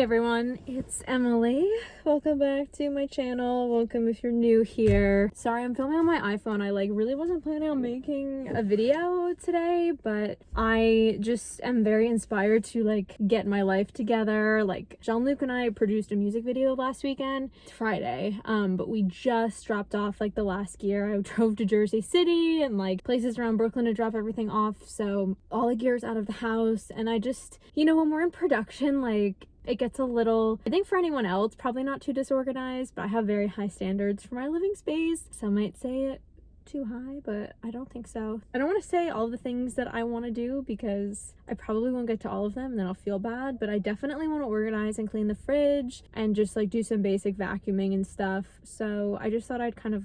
Hey everyone, it's Emily. Welcome back to my channel. Welcome if you're new here. Sorry, I'm filming on my iPhone. I really wasn't planning on making a video today, but I just am very inspired to get my life together. Jean-Luc and I produced a music video last weekend. It's Friday, but we just dropped off the last gear. I drove to Jersey City and places around Brooklyn to drop everything off. So all the gear's out of the house, and I just, when we're in production, it gets a little, I think for anyone else, probably not too disorganized, but I have very high standards for my living space. Some might say it too high, but I don't think so. I don't want to say all the things that I want to do because I probably won't get to all of them and then I'll feel bad, but I definitely want to organize and clean the fridge and just do some basic vacuuming and stuff. So I just thought I'd kind of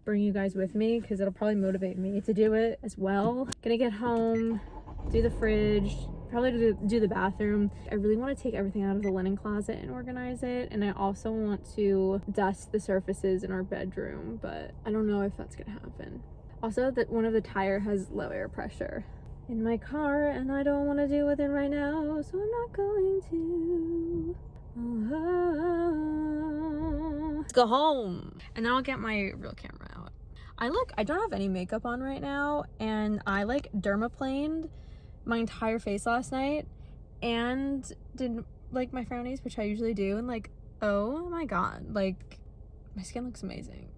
bring you guys with me because it'll probably motivate me to do it as well. Gonna get home, do the fridge, probably do the bathroom. I really want to take everything out of the linen closet and organize it, and I also want to dust the surfaces in our bedroom, but I don't know if that's gonna happen. Also, that one of the tire has low air pressure in my car and I don't want to deal with it right now, so I'm not going to. Let's go home and then I'll get my real camera out. I don't have any makeup on right now, and I dermaplaned my entire face last night and did my frownies, which I usually do, and oh my god, my skin looks amazing.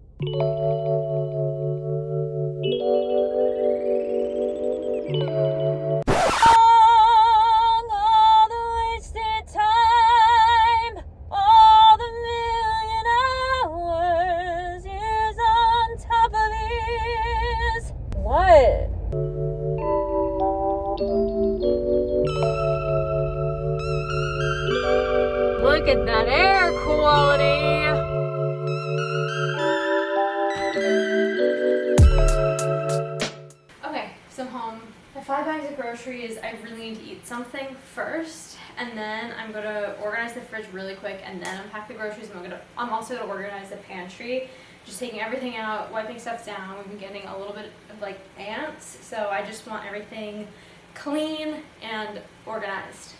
Look at that air quality. Okay, so I'm home. I have 5 bags of groceries. I really need to eat something first, and then I'm gonna organize the fridge really quick, and then unpack the groceries. And I'm also gonna organize the pantry, just taking everything out, wiping stuff down. We've been getting a little bit of ants, so I just want everything clean and organized.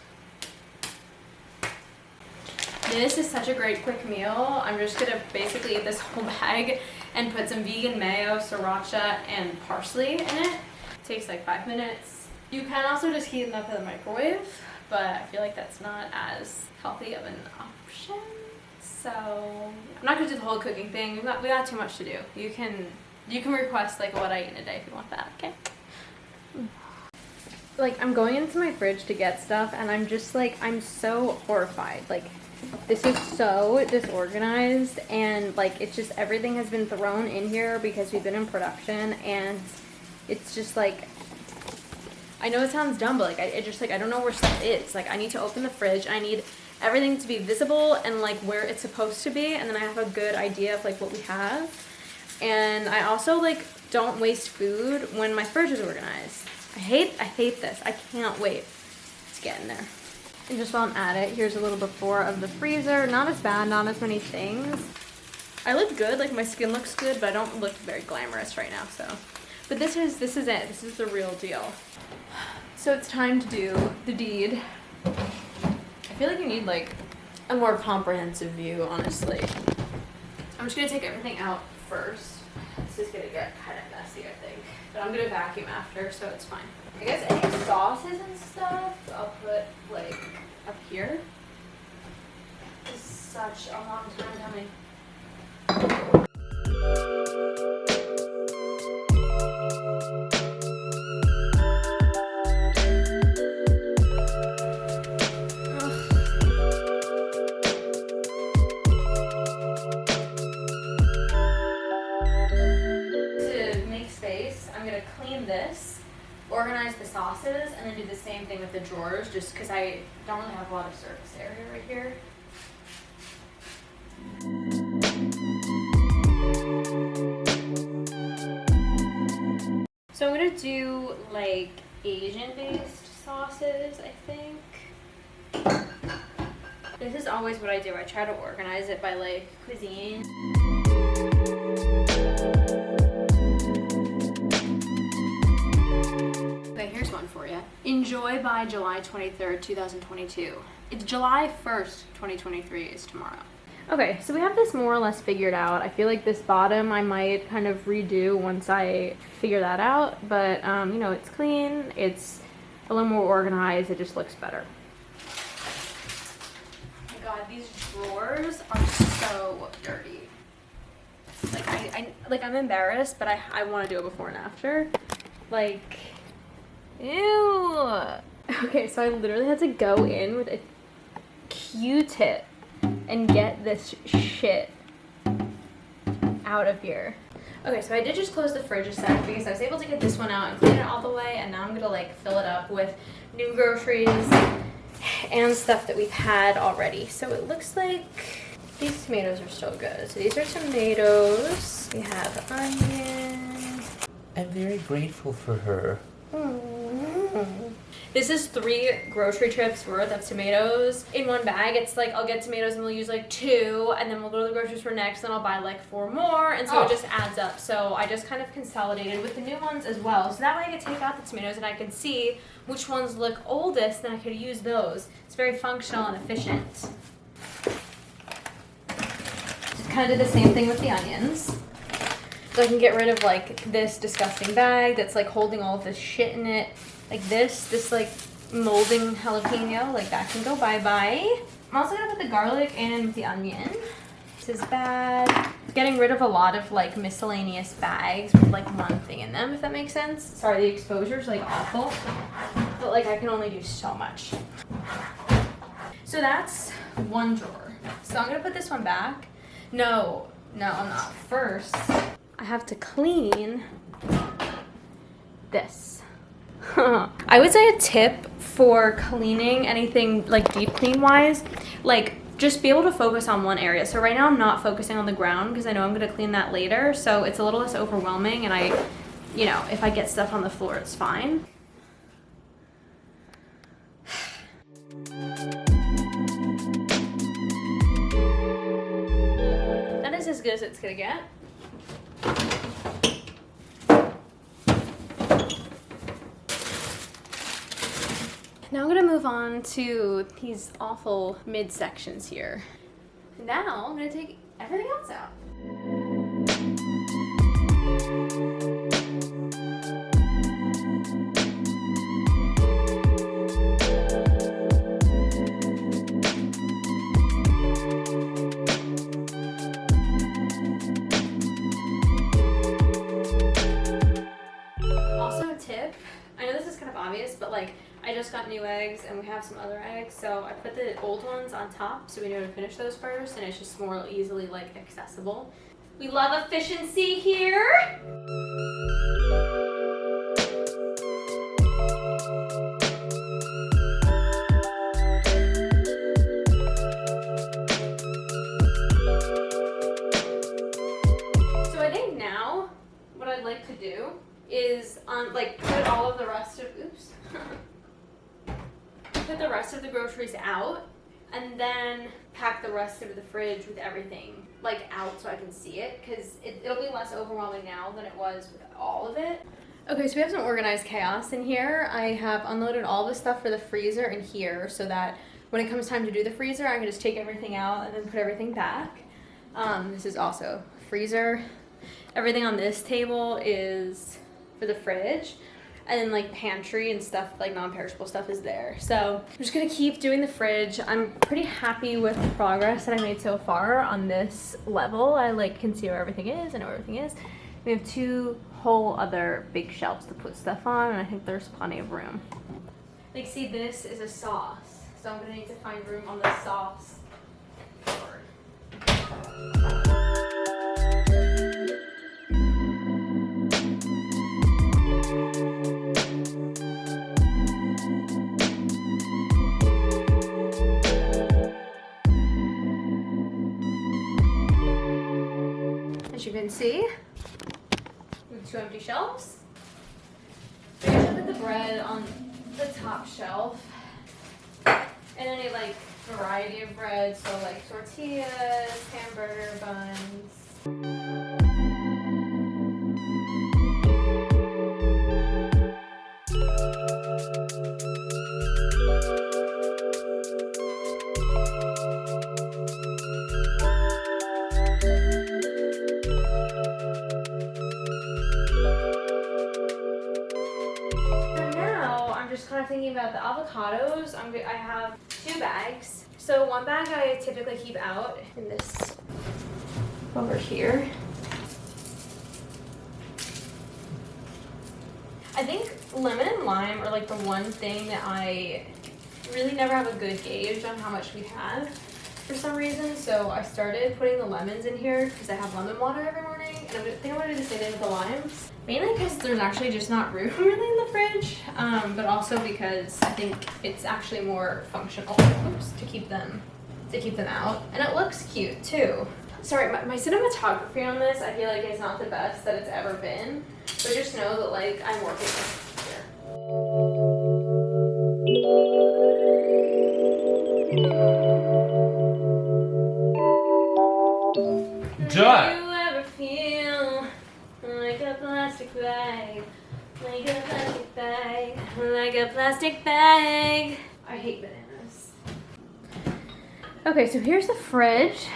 This is such a great quick meal. I'm just gonna basically eat this whole bag and put some vegan mayo, sriracha, and parsley in it. It takes 5 minutes. You can also just heat them up in the microwave, but I feel that's not as healthy of an option. So I'm not gonna do the whole cooking thing. We got too much to do. You can request what I eat in a day if you want that, okay? I'm going into my fridge to get stuff, and I'm just I'm so horrified. This is so disorganized, and it's just everything has been thrown in here because we've been in production, and it's just I know it sounds dumb, but I don't know where stuff is. I need to open the fridge. I need everything to be visible and where it's supposed to be, and then I have a good idea of what we have. And I also don't waste food when my fridge is organized. I hate this. I can't wait to get in there. And just while I'm at it, here's a little before of the freezer. Not as bad, not as many things. I look good, my skin looks good, but I don't look very glamorous right now, so. But this is it. This is the real deal. So it's time to do the deed. I feel you need a more comprehensive view, honestly. I'm just gonna take everything out first. This is gonna get kind of messy, I think. But I'm gonna vacuum after, so it's fine. I guess any sauces and stuff, I'll put up here. This is such a long time coming. To make space, I'm gonna clean this, organize the sauces, and then do the same thing with the drawers, just because I don't really have a lot of surface area right here. So I'm gonna do Asian-based sauces, I think. This is always what I do. I try to organize it by cuisine. Okay, here's one. one for you. Enjoy by July 23rd, 2022. It's July 1st, 2023 is tomorrow. Okay, so we have this more or less figured out. I feel like this bottom I might kind of redo once I figure that out, but you know, it's clean, it's a little more organized, it just looks better. Oh my god, these drawers are so dirty. Like I'm embarrassed, but I want to do it before and after. Like, ew. Okay, so I literally had to go in with a Q-tip and get this shit out of here. Okay, so I did just close the fridge a sec because I was able to get this one out and clean it all the way, and now I'm gonna like fill it up with new groceries and stuff that we've had already. So it looks like these tomatoes are still good. So these are tomatoes. We have onion. I'm very grateful for her. This is 3 grocery trips worth of tomatoes in one bag. It's like I'll get tomatoes and we'll use like 2, and then we'll go to the grocery store next, then I'll buy like 4 more, and so it just adds up. So I just kind of consolidated with the new ones as well. So that way I could take out the tomatoes and I can see which ones look oldest, then I could use those. It's very functional and efficient. Just kind of did the same thing with the onions. So I can get rid of like this disgusting bag that's like holding all of this shit in it. Like this like molding jalapeno, like that can go bye-bye. I'm also gonna put the garlic in with the onion. This is bad. Getting rid of a lot of like miscellaneous bags with like one thing in them, if that makes sense. Sorry, the exposure's like awful, but like I can only do so much. So that's one drawer. So I'm gonna put this one back. No, I'm not. First, I have to clean this. I would say a tip for cleaning anything like deep clean wise, like just be able to focus on one area. So right now I'm not focusing on the ground because I know I'm going to clean that later, so it's a little less overwhelming, and I, you know, if I get stuff on the floor, it's fine. That is as good as it's gonna get. Now I'm gonna move on to these awful midsections here. Now I'm gonna take everything else out. Also a tip, I know this is kind of obvious, but like I just got new eggs and we have some other eggs, so I put the old ones on top so we know to finish those first, and it's just more easily like accessible. We love efficiency here. So I think now what I'd like to do is put all of the rest of put the rest of the groceries out, and then pack the rest of the fridge with everything like out so I can see it, because it'll be less overwhelming now than it was with all of it. Okay, so we have some organized chaos in here. I have unloaded all the stuff for the freezer in here so that when it comes time to do the freezer, I can just take everything out and then put everything back. This is also freezer. Everything on this table is for the fridge. And then like pantry and stuff, like non-perishable stuff is there. So I'm just gonna keep doing the fridge. I'm pretty happy with the progress that I made so far on this level. I like can see where everything is, I know where everything is. We have 2 whole other big shelves to put stuff on, and I think there's plenty of room. Like, see, this is a sauce. So I'm gonna need to find room on the sauce board. As you can see, we have 2 empty shelves. I usually put the bread on the top shelf, and any like variety of bread, so like tortillas, hamburger buns. just kind of thinking about the avocados. I have 2 bags. So one bag I typically keep out in this over here. I think lemon and lime are like the one thing that I really never have a good gauge on how much we have for some reason. So I started putting the lemons in here because I have lemon water every morning, and I think I'm gonna do the same thing with the limes. Mainly because there's actually just not room really in the fridge, but also because I think it's actually more functional to keep them out, and it looks cute too. Sorry, my cinematography on this I feel like is not the best that it's ever been, but just know that like I'm working here. John! Do you ever feel like a plastic bag? Like a plastic bag, like a plastic bag. I hate bananas. Okay, so here's the fridge.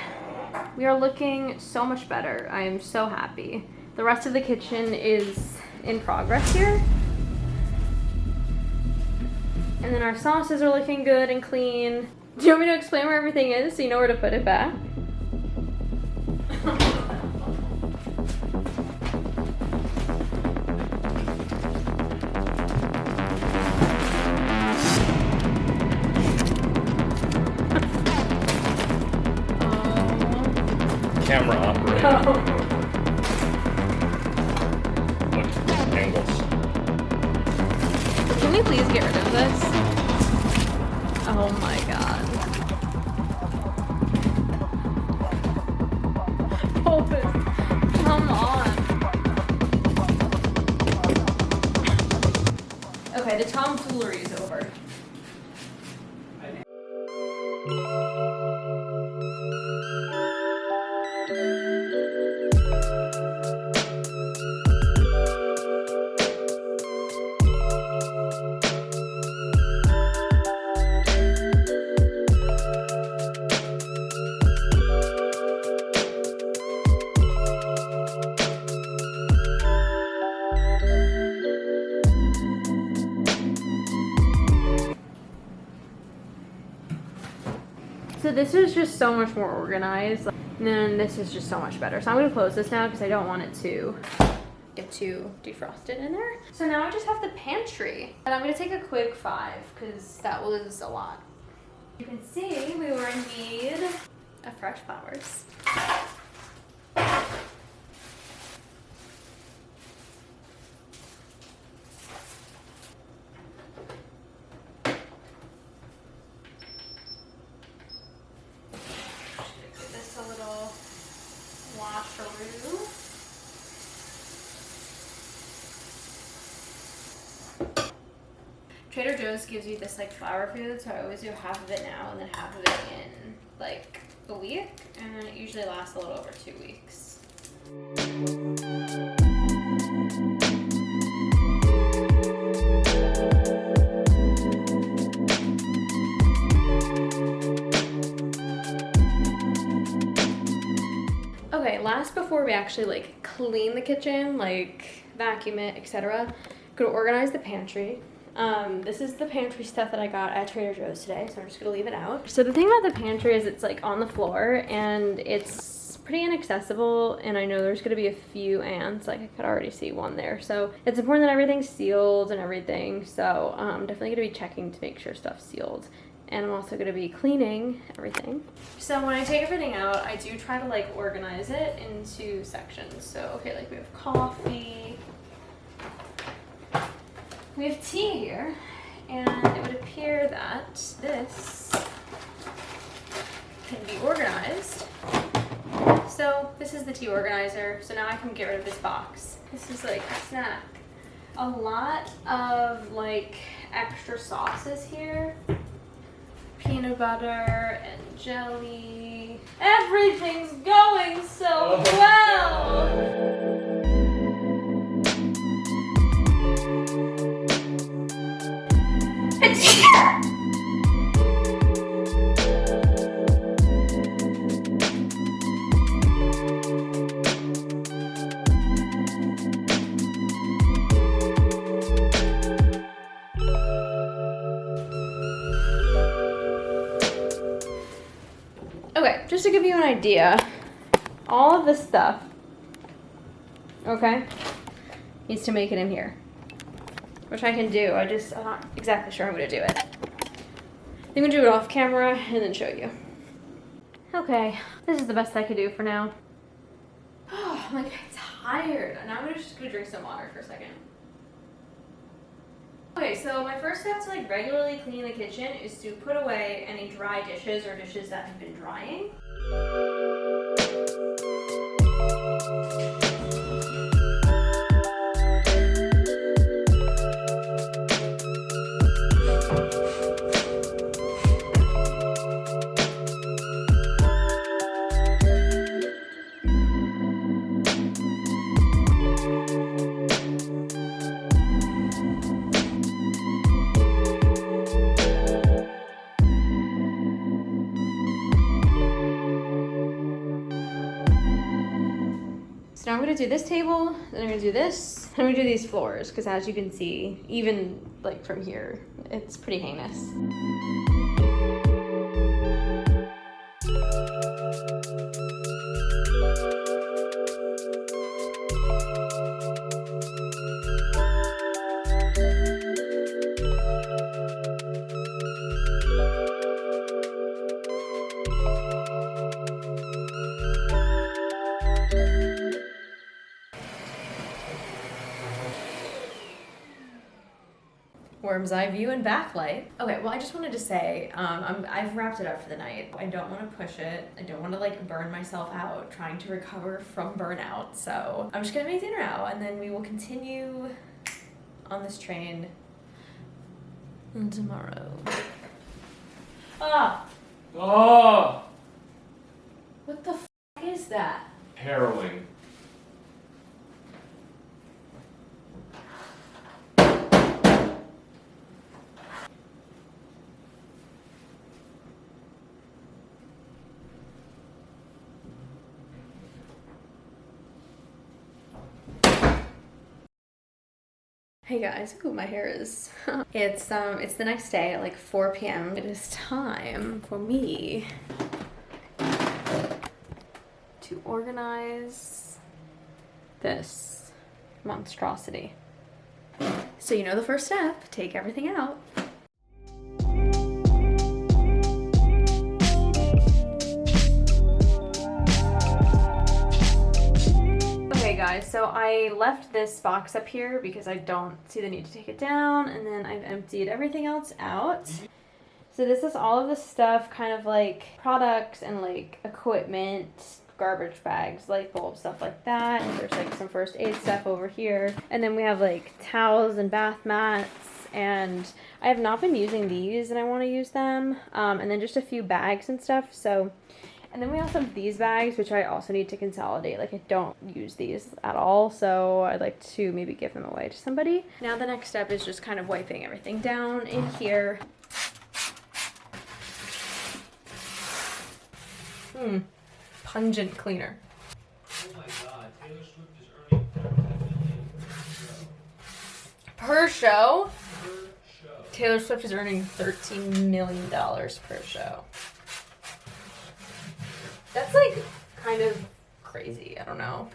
We are looking so much better. I am so happy. The rest of the kitchen is in progress here. And then our sauces are looking good and clean. Do you want me to explain where everything is so you know where to put it back? Camera operator. Oh. Look, angles. Can we please get rid of this? Oh my god. Oh, come on. Okay, the tomfoolery is over. So this is just so much more organized, and then this is just so much better. So I'm gonna close this now because I don't want it to get too defrosted in there. So now I just have the pantry, and I'm gonna take a quick 5 because that was a lot. You can see we were in need of fresh flowers. Trader Joe's gives you this like flower food, so I always do half of it now and then half of it in like a week, and it usually lasts a little over 2 weeks. Okay, last before we actually like clean the kitchen, like vacuum it, etc., gonna organize the pantry. This is the pantry stuff that I got at Trader Joe's today, so I'm just gonna leave it out. So the thing about the pantry is it's like on the floor and it's pretty inaccessible, and I know there's gonna be a few ants, like I could already see one there. So it's important that everything's sealed and everything. So I'm definitely gonna be checking to make sure stuff's sealed. And I'm also gonna be cleaning everything. So when I take everything out, I do try to like organize it into sections. So okay, like we have coffee, we have tea here, and it would appear that this can be organized. So this is the tea organizer. So now I can get rid of this box. This is like a snack. A lot of like extra sauces here. Peanut butter and jelly. Everything's going so well. Okay, just to give you an idea, all of this stuff, okay, needs to make it in here, which I can do. I'm not exactly sure I'm gonna do it. I'm gonna do it off camera and then show you. Okay, this is the best I could do for now. Oh, I'm like tired. Now I'm just gonna drink some water for a second. Okay, so my first step to like regularly clean the kitchen is to put away any dry dishes or dishes that have been drying. So now I'm gonna do this table, then I'm gonna do this, and I'm gonna do these floors, because as you can see, even like from here, it's pretty heinous. Worm's eye view and backlight. Okay, well I just wanted to say, I've wrapped it up for the night. I don't want to push it. I don't want to like burn myself out trying to recover from burnout. So I'm just gonna make dinner now and then we will continue on this train tomorrow. Ah! Oh! What the f is that? Harrowing. Hey guys, ooh, my hair is. It's the next day at like 4 p.m. It is time for me to organize this monstrosity. So you know the first step, take everything out. Guys, so I left this box up here because I don't see the need to take it down, and then I've emptied everything else out. So this is all of the stuff, kind of like products and like equipment, garbage bags, light bulbs, stuff like that. And there's like some first aid stuff over here, and then we have like towels and bath mats, and I have not been using these and I want to use them, and then just a few bags and stuff. So and then we also have these bags, which I also need to consolidate. Like, I don't use these at all, so I'd like to maybe give them away to somebody. Now the next step is just kind of wiping everything down in here. Pungent cleaner. Oh my god, Taylor Swift is earning $13 million Per show? per show. Taylor Swift is earning $13 million per show. That's like kind of crazy. I don't know.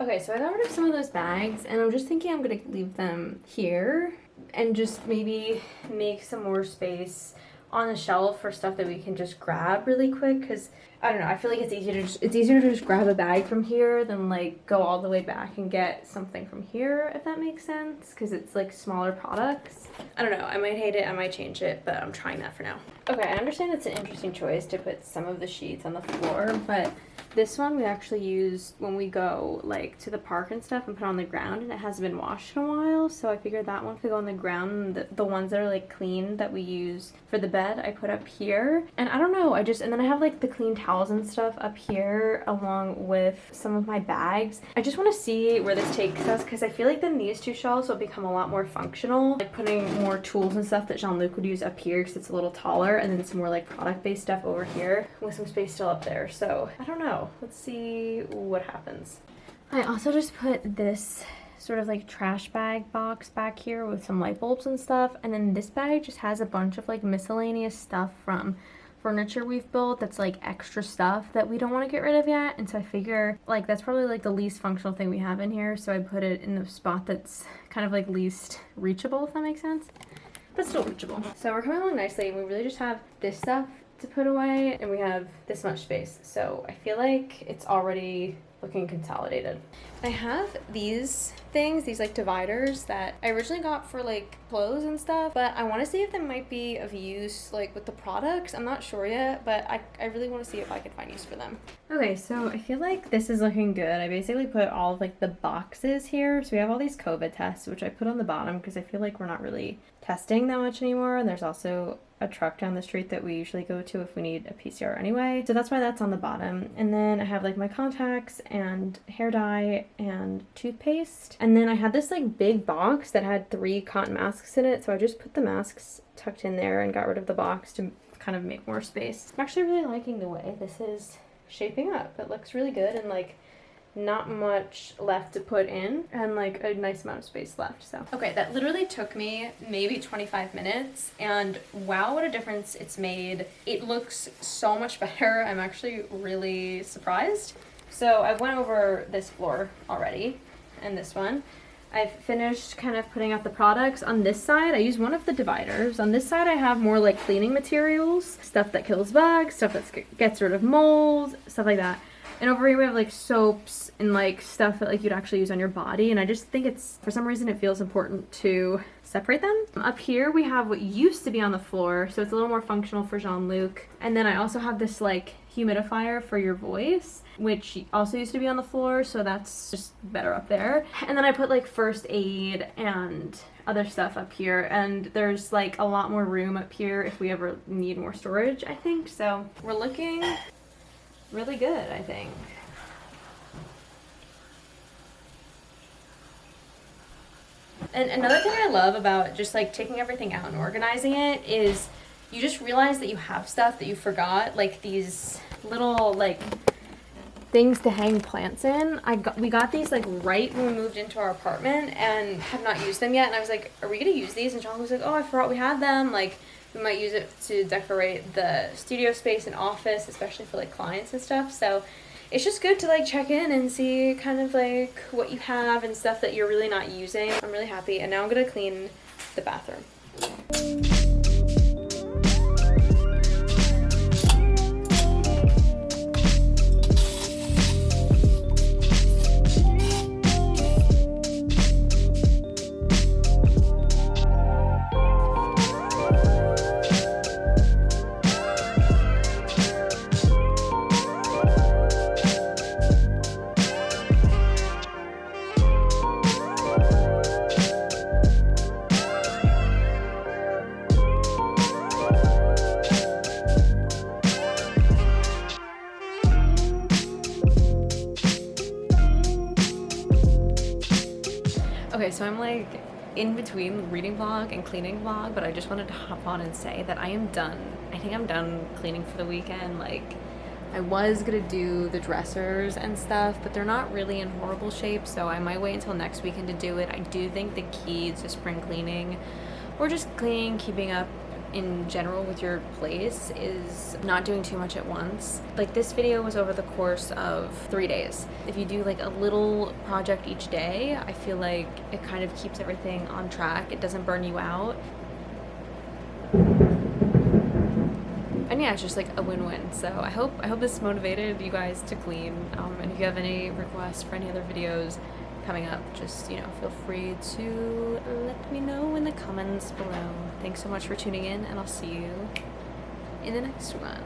Okay, so I got rid of some of those bags and I'm just thinking I'm gonna leave them here and just maybe make some more space on the shelf for stuff that we can just grab really quick, because I don't know, I feel like it's easier to just grab a bag from here than like go all the way back and get something from here, if that makes sense, because it's like smaller products. I don't know, I might hate it, I might change it, but I'm trying that for now. Okay, I understand it's an interesting choice to put some of the sheets on the floor, but this one we actually use when we go like to the park and stuff and put on the ground, and it hasn't been washed in a while, so I figured that one could go on the ground. The ones that are like clean that we use for the bed I put up here, and I don't know, and then I have like the clean towels and stuff up here along with some of my bags. I just want to see where this takes us, because I feel like then these two shelves will become a lot more functional, like putting more tools and stuff that Jean-Luc would use up here because it's a little taller, and then some more like product-based stuff over here with some space still up there. So I don't know, let's see what happens. I also just put this sort of like trash bag box back here with some light bulbs and stuff. And then this bag just has a bunch of like miscellaneous stuff from furniture we've built that's like extra stuff that we don't want to get rid of yet. And so I figure like that's probably like the least functional thing we have in here. So I put it in the spot that's kind of like least reachable, if that makes sense. But still reachable. So we're coming along nicely. We really just have this stuff to put away and we have this much space. So I feel like it's already looking consolidated. I have these things, these like dividers that I originally got for like clothes and stuff, but I want to see if they might be of use like with the products. I'm not sure yet, but I really want to see if I can find use for them. Okay, so I feel like this is looking good. I basically put all of like the boxes here. So we have all these COVID tests, which I put on the bottom because I feel like we're not really testing that much anymore. And there's also a truck down the street that we usually go to if we need a PCR anyway. So that's why that's on the bottom. And then I have like my contacts and hair dye and toothpaste. And then I had this like big box that had 3 cotton masks in it. So I just put the masks tucked in there and got rid of the box to kind of make more space. I'm actually really liking the way this is shaping up. It looks really good and like not much left to put in and like a nice amount of space left. So okay, that literally took me maybe 25 minutes and wow, what a difference it's made. It looks so much better. I'm actually really surprised. So I went over this floor already and this one. I've finished kind of putting out the products. On this side, I use one of the dividers. On this side, I have more like cleaning materials, stuff that kills bugs, stuff that gets rid of mold, stuff like that. And over here we have like soaps and like stuff that like you'd actually use on your body. And I just think it's, for some reason, it feels important to separate them. Up here we have what used to be on the floor. So it's a little more functional for Jean-Luc. And then I also have this like humidifier for your voice, which also used to be on the floor. So that's just better up there. And then I put like first aid and other stuff up here. And there's like a lot more room up here if we ever need more storage, I think. So we're looking really good, I think. And another thing I love about just like taking everything out and organizing it is you just realize that you have stuff that you forgot, like these little like things to hang plants in. We got these like right when we moved into our apartment and have not used them yet. And I was like, are we gonna use these? And John was like, oh, I forgot we had them. Like, we might use it to decorate the studio space and office, especially for like clients and stuff. So it's just good to like check in and see kind of like what you have and stuff that you're really not using. I'm really happy. And now I'm gonna clean the bathroom. Okay, so I'm like in between reading vlog and cleaning vlog, but I just wanted to hop on and say that I am done. I think I'm done cleaning for the weekend. Like, I was gonna do the dressers and stuff, but they're not really in horrible shape, so I might wait until next weekend to do it. I do think the key to spring cleaning, or just cleaning, keeping up in general with your place, is not doing too much at once. Like, this video was over the course of 3 days. If you do like a little project each day, I feel like it kind of keeps everything on track. It doesn't burn you out. And yeah, it's just like a win-win. So I hope this motivated you guys to clean. And if you have any requests for any other videos coming up, just, you know, feel free to let me know in the comments below. Thanks so much for tuning in, and I'll see you in the next one.